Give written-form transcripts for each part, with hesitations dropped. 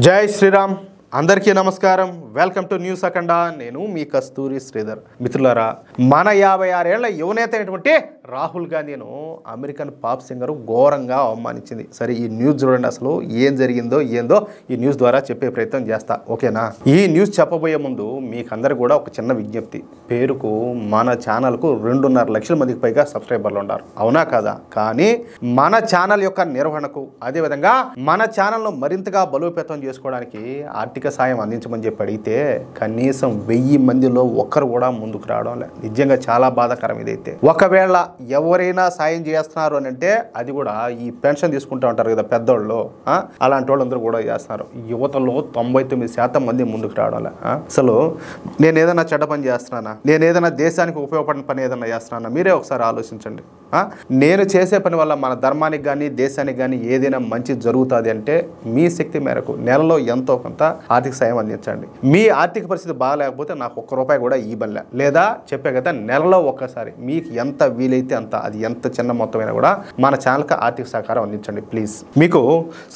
జై శ్రీరామ్ అందరికీ నమస్కారం. వెల్కమ్ టు న్యూస్ అఖండ. నేను మీ కస్తూరి శ్రీధర్. మిత్రులారా, మన 56 ఏళ్ల యువనేత అయినటువంటి రాహుల్ గాంధీను అమెరికన్ పాప్ సింగర్ ఘోరంగా అవమానించింది. సరే, ఈ న్యూస్ చూడండి. అసలు ఏం జరిగిందో ఏందో ఈ న్యూస్ ద్వారా చెప్పే ప్రయత్నం చేస్తా, ఓకేనా? ఈ న్యూస్ చెప్పబోయే ముందు మీకందరూ కూడా ఒక చిన్న విజ్ఞప్తి. పేరుకు మన ఛానల్కు 2.5 లక్షల మందికి పైగా సబ్స్క్రైబర్లు ఉన్నారు, అవునా కాదా? కానీ మన ఛానల్ యొక్క నిర్వహణకు, అదేవిధంగా మన ఛానల్ను మరింతగా బలోపేతం చేసుకోవడానికి ఆర్థిక సాయం అందించమని చెప్పి అడిగితే కనీసం 1000 మందిలో ఒక్కరు కూడా ముందుకు రావడం లేదు. నిజంగా చాలా బాధాకరం ఇదైతే. ఒకవేళ ఎవరైనా సాయం చేస్తున్నారు అని అంటే అది కూడా ఈ పెన్షన్ తీసుకుంటూ ఉంటారు కదా పెద్దోళ్ళు, అలాంటి వాళ్ళందరూ కూడా చేస్తున్నారు. యువతలో 99% మంది ముందుకు రావడం లేదు. అసలు నేను ఏదైనా చెడ్డ పని చేస్తున్నానా, నేను ఏదైనా దేశానికి ఉపయోగపడిన పని ఏదైనా చేస్తున్నానా? మీరే ఒకసారి ఆలోచించండి. నేను చేసే పని వల్ల మన ధర్మానికి కానీ దేశానికి కానీ ఏదైనా మంచి జరుగుతుంది అంటే మీ శక్తి మేరకు నెలలో ఎంతో కొంత ఆర్థిక సాయం అందించండి. మీ ఆర్థిక పరిస్థితి బాగాలేకపోతే నాకు ₹1 కూడా ఇవ్వలే, లేదా చెప్పే కదా నెలలో ఒక్కసారి మీకు ఎంత వీలైతే అంత, అది ఎంత చిన్న మొత్తమైనా కూడా మన ఛానల్కి ఆర్థిక సహకారం అందించండి ప్లీజ్. మీకు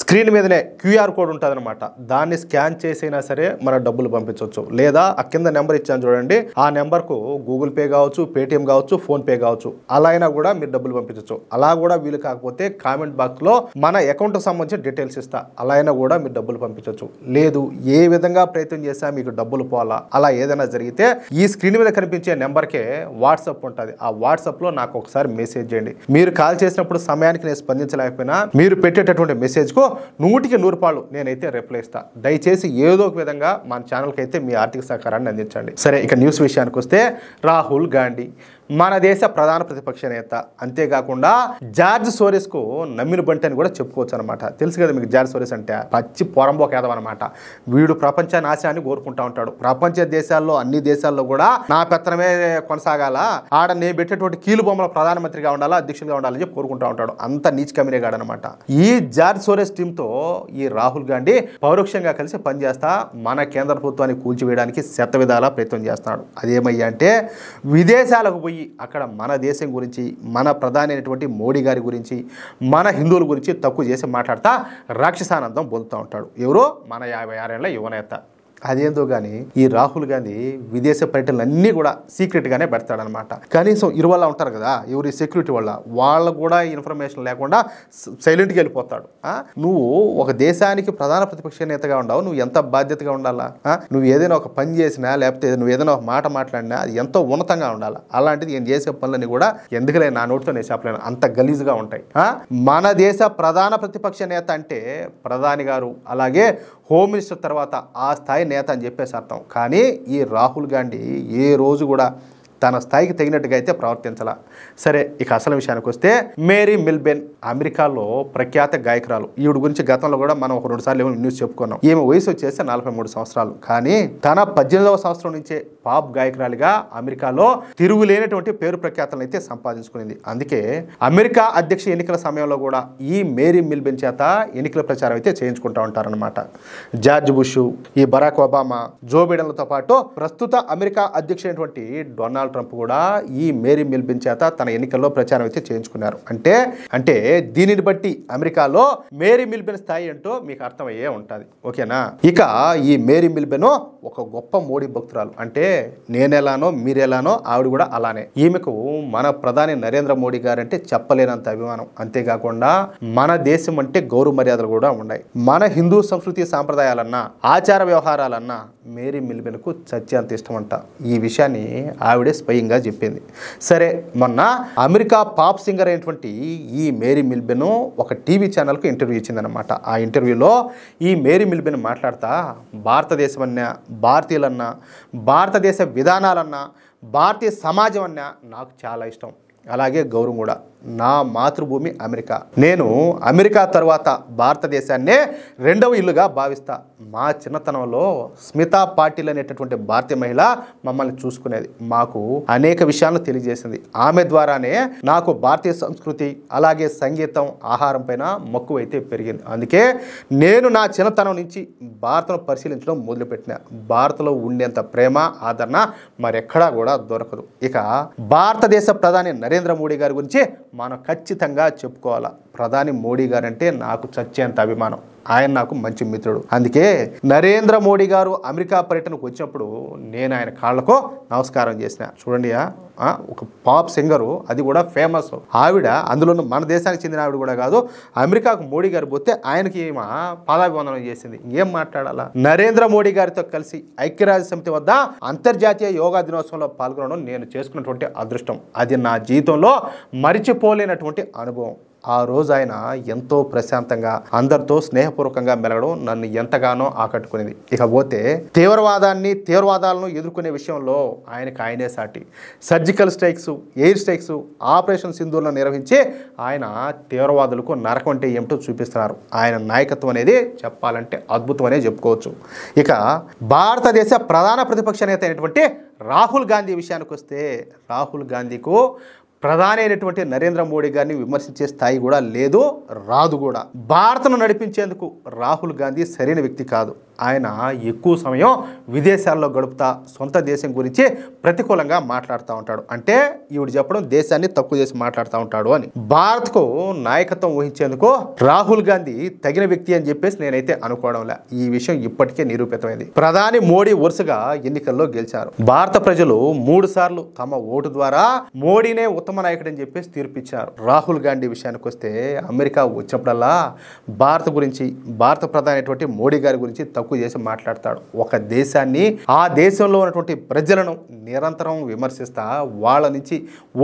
స్క్రీన్ మీదనే QR కోడ్ ఉంటుంది అనమాట. దాన్ని స్కాన్ చేసైనా సరే మన డబ్బులు పంపించవచ్చు, లేదా ఆ కింద నెంబర్ ఇచ్చాను చూడండి, ఆ నెంబర్కు గూగుల్ పే కావచ్చు, పేటిఎం కావచ్చు, ఫోన్ పే కావచ్చు, అలా అయినా కూడా మీరు డబ్బులు పంపించవచ్చు. అలా కూడా వీలు కాకపోతే కామెంట్ బాక్స్ లో మన అకౌంట్కి సంబంధించిన డీటెయిల్స్ ఇస్తా, అలా అయినా కూడా మీరు డబ్బులు పంపించవచ్చు. లేదు ఏ విధంగా ప్రయత్నం చేసా మీకు డబ్బులు పోవాలా, అలా ఏదైనా జరిగితే ఈ స్క్రీన్ మీద కనిపించే నెంబర్కే వాట్సాప్ ఉంటుంది. ఆ వాట్సాప్ లో నాకు ఒకసారి మెసేజ్ చేయండి. మీరు కాల్ చేసినప్పుడు సమయానికి నేను స్పందించలేకపోయినా మీరు పెట్టేటటువంటి మెసేజ్ కు 100కి 100 నేనైతే రిప్లై ఇస్తా. దయచేసి ఏదో ఒక విధంగా మన ఛానల్కి అయితే మీ ఆర్థిక సహకారాన్ని అందించండి. సరే, ఇక న్యూస్ విషయానికి వస్తే, రాహుల్ గాంధీ మన దేశ ప్రధాన ప్రతిపక్ష నేత, అంతేకాకుండా జార్జ్ సోరెస్ కు నమ్మిన బంటి అని కూడా చెప్పుకోవచ్చు అనమాట. తెలుసు కదా మీకు జార్జ్ సోరెస్ అంటే పచ్చి పొరంబోక ఏదం అనమాట. వీడు ప్రపంచ నాశాన్ని కోరుకుంటా ఉంటాడు. ప్రపంచ దేశాల్లో అన్ని దేశాల్లో కూడా నా పెత్తనమే కొనసాగాల, ఆడ నేను పెట్టేటువంటి కీలు బొమ్మల ప్రధానమంత్రిగా ఉండాలా, అధ్యక్షుడిగా ఉండాలని చెప్పి కోరుకుంటా ఉంటాడు. అంత నీచ్ కమినేగాడు అనమాట. ఈ జార్జ్ సోరెస్ టీంతో ఈ రాహుల్ గాంధీ పౌరోక్షంగా కలిసి పనిచేస్తా మన కేంద్ర ప్రభుత్వాన్ని కూల్చివేయడానికి శతవిధాలా ప్రయత్నం చేస్తున్నాడు. అదేమయ్యా అంటే విదేశాలకు పోయి అక్కడ మన దేశం గురించి, మన ప్రధాని అయినటువంటి మోడీ గారి గురించి, మన హిందువుల గురించి తక్కువ చేసి మాట్లాడతా రాక్షసానందం పొందుతూ ఉంటాడు. ఎవరో మన 56 ఏళ్ల యువనేత. అదేందో కానీ ఈ రాహుల్ గాంధీ విదేశ పర్యటనలు అన్నీ కూడా సీక్రెట్గానే పెడతాడనమాట. కనీసం ఇరువల్ల ఉంటారు కదా ఎవరి సెక్యూరిటీ వల్ల, వాళ్ళకు కూడా ఇన్ఫర్మేషన్ లేకుండా సైలెంట్గా వెళ్ళిపోతాడు. నువ్వు ఒక దేశానికి ప్రధాన ప్రతిపక్ష నేతగా ఉండవు, నువ్వు ఎంత బాధ్యతగా ఉండాలా? నువ్వు ఏదైనా ఒక పని చేసినా, లేకపోతే నువ్వు ఏదైనా ఒక మాట మాట్లాడినా అది ఎంతో ఉన్నతంగా ఉండాలి. అలాంటిది నేను చేసే పనులని కూడా ఎందుకులే నా నోటితో నేను చెప్పలేను, అంత గలీజ్గా ఉంటాయి. మన దేశ ప్రధాన ప్రతిపక్ష నేత అంటే ప్రధాని గారు, అలాగే హోమ్ మినిస్టర్ తర్వాత ఆ స్థాయి నేత అని చెప్పేసి అర్థం. కానీ ఈ రాహుల్ గాంధీ ఏ రోజు కూడా తన స్థాయికి తగినట్టుగా అయితే ప్రవర్తించాల. సరే, ఇక అసలు విషయానికి వస్తే, మేరీ మిల్బెన్ అమెరికాలో ప్రఖ్యాత గాయకురాలు. ఈవిడ గురించి గతంలో కూడా మనం ఒక 2 సార్లు న్యూస్ చెప్పుకున్నాం. ఈమె వయసు వచ్చేసి 43 సంవత్సరాలు. కానీ తన 18వ సంవత్సరం నుంచే పాప్ గాయకురాలిగా అమెరికాలో తిరుగులేనటువంటి పేరు ప్రఖ్యాతలను అయితే సంపాదించుకునింది. అందుకే అమెరికా అధ్యక్ష ఎన్నికల సమయంలో కూడా ఈ మేరీ మిల్బెన్ చేత ఎన్నికల ప్రచారం అయితే చేయించుకుంటూ ఉంటారనమాట. జార్జ్ బుష్, ఈ బరాక్ ఒబామా, జో బైడెన్లతో పాటు ప్రస్తుత అమెరికా అధ్యక్షుడైనటువంటి డొనాల్డ్ ట్రంప్ కూడా ఈ మేరీ మిల్బెన్ చేత తన ఎన్నికల్లో ప్రచారం అయితే చేయించుకున్నారు. అంటే దీనిని బట్టి అమెరికాలో మేరీ మిల్బెన్ స్థాయి ఏంటో మీకు అర్థమయ్యే ఉంటుంది, ఓకేనా? ఇక ఈ మేరీ మిల్బెన్ ఒక గొప్ప మోడీ భక్తురాలు. అంటే నేనెలానో మీరెలానో ఆవిడ కూడా అలానే. ఈమెకు మన ప్రధాని నరేంద్ర మోడీ గారు అంటే చెప్పలేనంత అభిమానం. అంతేకాకుండా మన దేశం అంటే గౌరవ మర్యాదలు కూడా ఉన్నాయి. మన హిందూ సంస్కృతి సాంప్రదాయాలన్నా, ఆచార వ్యవహారాలన్నా మేరీ మిల్బెన్ కు చచ్చేంత ఇష్టం అంట. ఈ విషయాన్ని ఆవిడే స్వయంగా చెప్పింది. సరే, మొన్న అమెరికా పాప్ సింగర్ అయినటువంటి ఈ మేరీ మిల్బెన్ ఒక టీవీ ఛానల్కు ఇంటర్వ్యూ ఇచ్చిందనమాట. ఆ ఇంటర్వ్యూలో ఈ మేరీ మిల్బెన్ మాట్లాడతా భారతదేశం అన్నా, భారతీయులన్నా, భారతదేశ విధానాలన్నా, భారతీయ సమాజం అన్నా నాకు చాలా ఇష్టం, అలాగే గౌరవం కూడా. నా మాతృభూమి అమెరికా. నేను అమెరికా తర్వాత భారతదేశాన్నే 2వ ఇల్లుగా భావిస్తా. మా చిన్నతనంలో స్మితా పాటిల్ అనేటటువంటి భారతీయ మహిళ మమ్మల్ని చూసుకునేది, మాకు అనేక విషయాలను తెలియజేసింది. ఆమె ద్వారానే నాకు భారతీయ సంస్కృతి, అలాగే సంగీతం, ఆహారం పైన మక్కువ అయితే పెరిగింది. అందుకే నేను నా చిన్నతనం నుంచి భారత్ను పరిశీలించడం మొదలుపెట్టిన. భారత్లో ఉండేంత ప్రేమ, ఆదరణ మరెక్కడా కూడా దొరకదు. ఇక భారతదేశ ప్రధాని నరేంద్ర మోడీ గారి గురించి మనం ఖచ్చితంగా చెప్పుకోవాలా. ప్రధాని మోడీ గారు అంటే నాకు చచ్చేంత అభిమానం. ఆయన నాకు మంచి మిత్రుడు. అందుకే నరేంద్ర మోడీ గారు అమెరికా పర్యటనకు వచ్చినప్పుడు నేను ఆయన కాళ్ళకు నమస్కారం చేసిన. చూడండి, ఒక పాప్ సింగరు, అది కూడా ఫేమస్ ఆవిడ, అందులో మన దేశానికి చెందిన ఆవిడ కూడా కాదు, అమెరికాకు మోడీ గారు పోతే ఆయనకి పాదాభివందనం చేసింది. ఏం మాట్లాడాలా? నరేంద్ర మోడీ గారితో కలిసి ఐక్యరాజ్య సమితి వద్ద అంతర్జాతీయ యోగా దినోత్సవంలో పాల్గొనడం నేను చేసుకున్నటువంటి అదృష్టం. అది నా జీవితంలో మరిచిపోలేనటువంటి అనుభవం. ఆ రోజు ఆయన ఎంతో ప్రశాంతంగా అందరితో స్నేహపూర్వకంగా మెలగడం నన్ను ఎంతగానో ఆకట్టుకునేది. ఇకపోతే తీవ్రవాదాలను ఎదుర్కొనే విషయంలో ఆయనే సాటి. Surgical strikes, air strikes, operation సింధూర్లను నిర్వహించి ఆయన తీవ్రవాదులకు నరకం అంటే ఏమిటో చూపిస్తున్నారు. ఆయన నాయకత్వం అనేది చెప్పాలంటే అద్భుతం అనే చెప్పుకోవచ్చు. ఇక భారతదేశ ప్రధాన ప్రతిపక్ష నేత అయినటువంటి రాహుల్ గాంధీ విషయానికి వస్తే, రాహుల్ గాంధీకు ప్రధాని అయినటువంటి నరేంద్ర మోడీ గారిని విమర్శించే స్థాయి కూడా లేదు, రాదు కూడా. భారత్ను నడిపించేందుకు రాహుల్ గాంధీ సరైన వ్యక్తి కాదు. ఆయన ఎక్కువ సమయం విదేశాల్లో గడుపుతా సొంత దేశం గురించి ప్రతికూలంగా మాట్లాడుతూ ఉంటాడు. అంటే ఈవిడ చెప్పడం దేశాన్ని తక్కువ చేసి మాట్లాడుతూ ఉంటాడు అని. భారత్కు నాయకత్వం వహించేందుకు రాహుల్ గాంధీ తగిన వ్యక్తి అని చెప్పేసి నేనైతే అనుకోవడంలే. ఈ విషయం ఇప్పటికే నిరూపితమైంది. ప్రధాని మోడీ వరుసగా ఎన్నికల్లో గెలిచారు. భారత ప్రజలు 3 సార్లు తమ ఓటు ద్వారా మోడీనే ఉత్తమ నాయకుడు అని చెప్పేసి తీర్పిచ్చారు. రాహుల్ గాంధీ విషయానికి వస్తే అమెరికా వచ్చినప్పుడల్లా భారత గురించి, భారత ప్రధాని అయినటువంటి మోడీ గారి గురించి తక్కువ చేసి మాట్లాడతాడు. ఒక దేశాన్ని, ఆ దేశంలో ఉన్నటువంటి ప్రజలను నిరంతరం విమర్శిస్తా వాళ్ళ నుంచి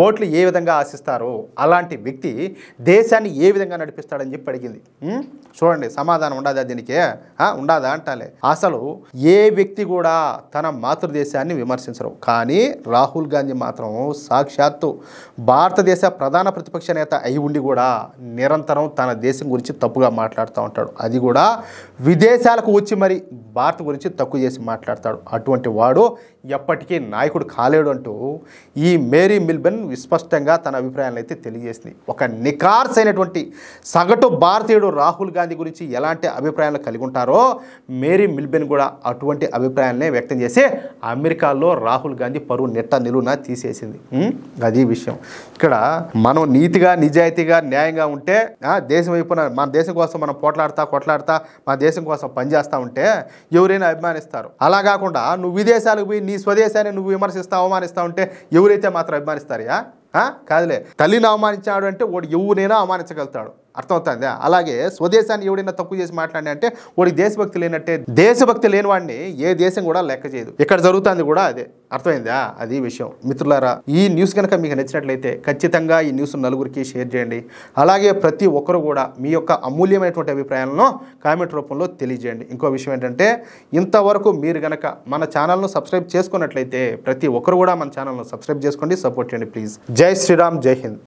ఓట్లు ఏ విధంగా ఆశిస్తారో అలాంటి వ్యక్తి దేశాన్ని ఏ విధంగా నడిపిస్తాడని చెప్పి అడిగింది. చూడండి, సమాధానం ఉండదా దీనికే? ఉండదా అంటాలే. అసలు ఏ వ్యక్తి కూడా తన మాతృదేశాన్ని విమర్శించరు. కానీ రాహుల్ గాంధీ మాత్రం సాక్షాత్తు భారతదేశ ప్రధాన ప్రతిపక్ష నేత అయి ఉండి కూడా నిరంతరం తన దేశం గురించి తప్పుగా మాట్లాడుతూ ఉంటాడు. అది కూడా విదేశాలకు వచ్చి మరి భారత్ గురించి తక్కువ చేసి మాట్లాడతాడు. అటువంటి వాడు ఎప్పటికీ నాయకుడు కాలేడు అంటూ ఈ మేరీ మిల్బెన్ విస్పష్టంగా తన అభిప్రాయాలను అయితే తెలియజేసింది. ఒక నికార్స్ అయినటువంటి సగటు భారతీయుడు రాహుల్ గాంధీ గురించి ఎలాంటి అభిప్రాయాలు కలిగి ఉంటారో మేరీ మిల్బెన్ కూడా అటువంటి అభిప్రాయాలనే వ్యక్తం చేసి అమెరికాలో రాహుల్ గాంధీ పరువు నెట్ట నిలువున తీసేసింది. అది విషయం. ఇక్కడ మనం నీతిగా, నిజాయితీగా, న్యాయంగా ఉంటే దేశం వైపున మన దేశం కోసం మనం కొట్లాడతా మన దేశం కోసం పనిచేస్తూ ఉంటే ఎవరైనా అభిమానిస్తారు. అలా కాకుండా నువ్వు విదేశాలకు పోయి నీ స్వదేశాన్ని నువ్వు విమర్శిస్తా, అవమానిస్తా ఉంటే ఎవరైతే మాత్రం అభిమానిస్తారా? కాదులే. తల్లిని అవమానించాడు అంటే వాడు ఎవరైనా అవమానించగలుగుతాడు. అర్థమవుతుందా? అలాగే స్వదేశాన్ని ఎవడైనా తక్కువ చేసి మాట్లాడి అంటే వాడికి దేశభక్తి లేనట్టే. దేశభక్తి లేని వాడిని ఏ దేశం కూడా లెక్క చేయదు. ఇక్కడ జరుగుతుంది కూడా అదే. అర్థమైందా? అది విషయం. మిత్రులారా, ఈ న్యూస్ కనుక మీకు నచ్చినట్లయితే ఖచ్చితంగా ఈ న్యూస్ నలుగురికి షేర్ చేయండి. అలాగే ప్రతి ఒక్కరు కూడా మీ యొక్క అమూల్యమైనటువంటి అభిప్రాయాలను కామెంట్ రూపంలో తెలియజేయండి. ఇంకో విషయం ఏంటంటే, ఇంతవరకు మీరు కనుక మన ఛానల్ను సబ్స్క్రైబ్ చేసుకున్నట్లయితే ప్రతి ఒక్కరు కూడా మన ఛానల్ను సబ్స్క్రైబ్ చేసుకోండి, సపోర్ట్ చేయండి ప్లీజ్. జై శ్రీరామ్, జై హింద్.